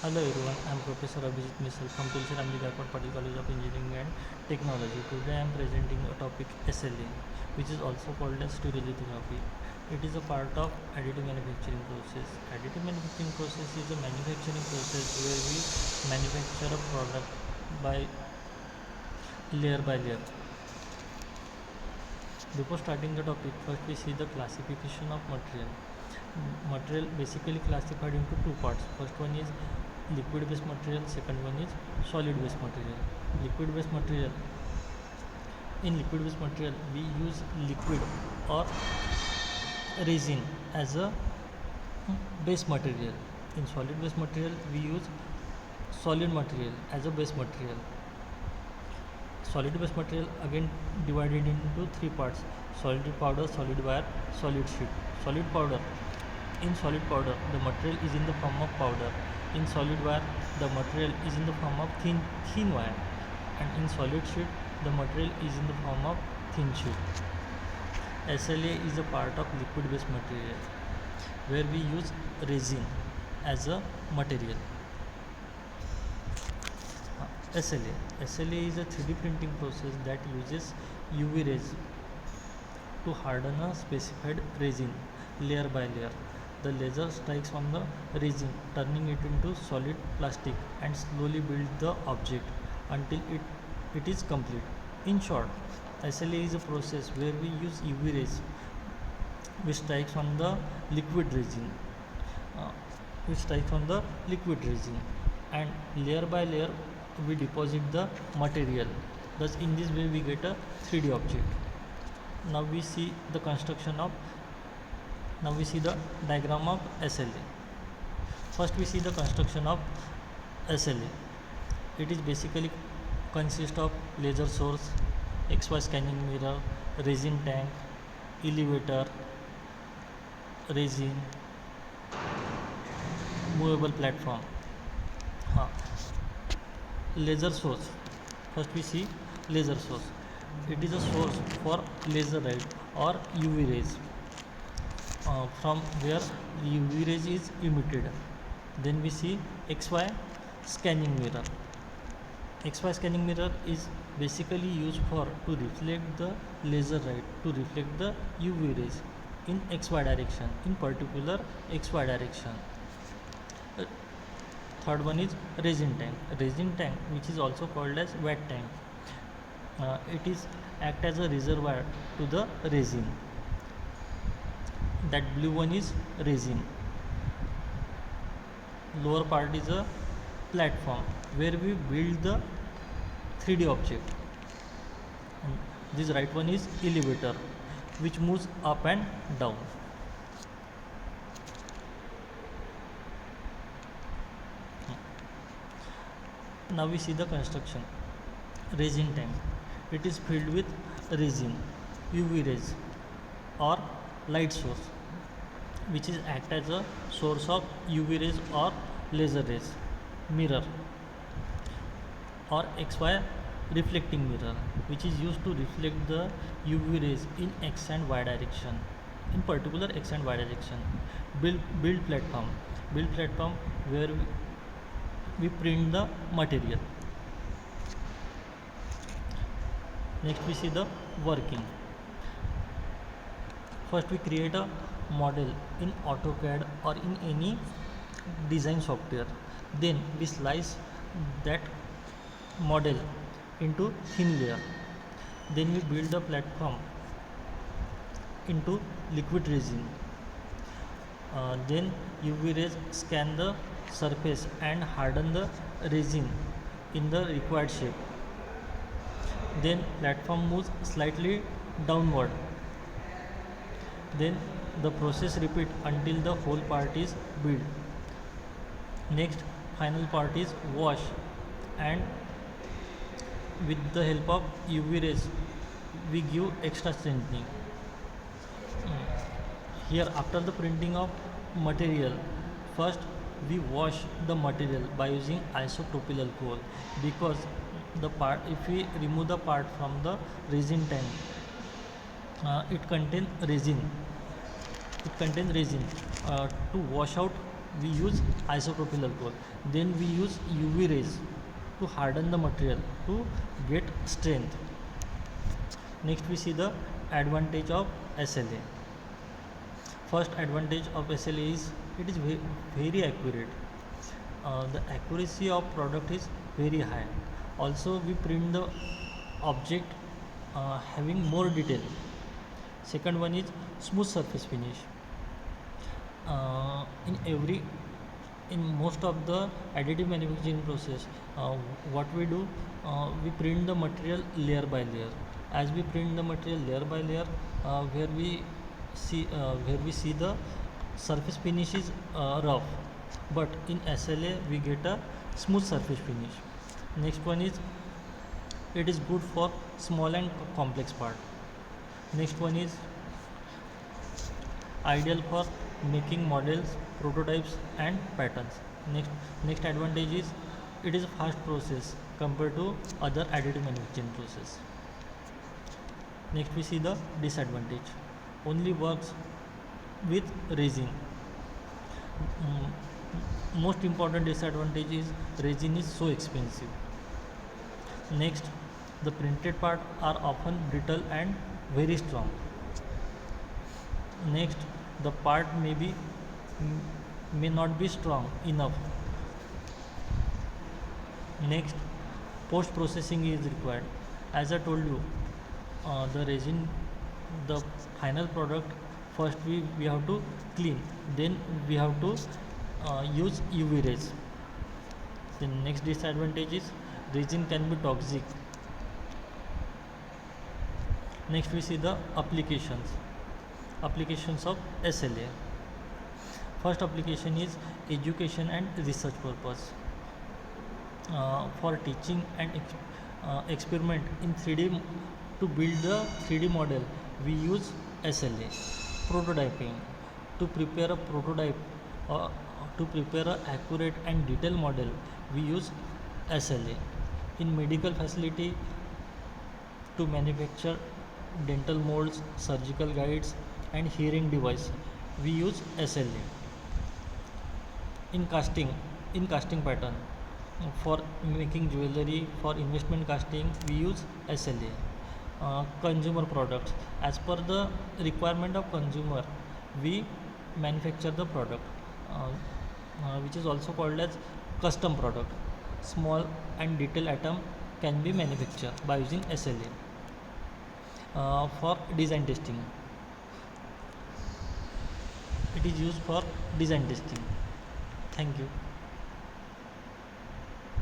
Hello everyone, I am Professor Abhijit Misal from Tulsi Ramji Gaikwad Patil College of Engineering and Technology. Today I am presenting a topic SLA, which is also called as stereolithography. It is a part of additive manufacturing process. Additive manufacturing process is a manufacturing process where we manufacture a product by layer. Before starting the topic, first we see the classification of material. Material basically classified into two parts. First one is liquid based material, second one is solid based material. Liquid based material, in liquid based material we use liquid or resin as a base material. In solid based material we use solid material as a base material. Solid based material again divided into three parts: solid powder, solid wire, solid sheet. Solid powder, in solid powder the material is in the form of powder. In solid wire the material is in the form of thin wire, and in solid sheet the material is in the form of thin sheet. SLA is a part of liquid based material where we use resin as a material. SLA is a 3D printing process that uses UV rays to harden a specified resin layer by layer. The laser strikes on the resin, turning it into solid plastic and slowly builds the object until it is complete. In short, SLA is a process where we use UV rays which strikes on the liquid resin, uh, and layer by layer we deposit the material. Thus, in this way we get a 3D object. Now we see the diagram of SLA. First we see the construction of SLA. It is basically consist of laser source, XY scanning mirror, resin tank, elevator, resin, movable platform. Laser source. First we see laser source. It is a source for laser light or UV rays, from where UV rays is emitted. Then we see XY scanning mirror. XY scanning mirror is basically used for to reflect the laser light, to reflect the UV rays in XY direction, in particular XY direction. Third one is resin tank. Resin tank, which is also called as wet tank, it is act as a reservoir to the resin. That blue one is resin. Lower part is a platform where we build the 3D object. And this right one is elevator, which moves up and down. Now we see the construction. Resin tank. It is filled with resin, UV rays or light source, which is act as a source of UV rays or laser rays. Mirror or XY reflecting mirror, which is used to reflect the UV rays in X and Y direction, in particular X and Y direction. Build platform. Build platform where we print the material. Next we see the working. First we create a model in AutoCAD or in any design software. Then we slice that model into thin layer. Then we build the platform into liquid resin. Then UV rays scan the surface and harden the resin in the required shape. Then platform moves slightly downward. Then the process repeat until the whole part is built. Next, final part is wash, and with the help of UV rays we give extra strengthening. Here, after the printing of material, first we wash the material by using isopropyl alcohol, because the part, if we remove the part from the resin tank, it contains resin. To wash out we use isopropyl alcohol. Then we use UV rays to harden the material to get strength. Next we see the advantage of SLA. First advantage of SLA is it is very accurate. The accuracy of product is very high. Also we print the object having more detail. Second one is smooth surface finish. In most of the additive manufacturing process, what we do, we print the material layer by layer. As we print the material layer by layer, where we see the surface finish is rough, but in SLA we get a smooth surface finish. Next one is it is good for small and complex part. Next one is ideal for making models, prototypes and patterns. Next advantage is it is a fast process compared to other additive manufacturing process. Next we see the disadvantage. Only works with resin. Most important disadvantage is resin is so expensive. Next, the printed part are often brittle and very strong. Next, the part may not be strong enough. Next, post processing is required. As I told you, the resin, the final product, first we have to clean, then we have to use UV rays. The next disadvantage is resin can be toxic. Next we see the applications of SLA. First application is education and research purpose. For teaching and experiment in 3D, to build the 3D model we use SLA. Prototyping, to prepare a prototype, to prepare an accurate and detailed model we use SLA. In medical facility, to manufacture dental molds, surgical guides and hearing device we use SLA. In casting pattern, for making jewelry, for investment casting we use SLA. Consumer products, as per the requirement of consumer we manufacture the product, which is also called as custom product. Small and detailed atom can be manufactured by using SLA. For design testing, it is used for design testing. Thank you.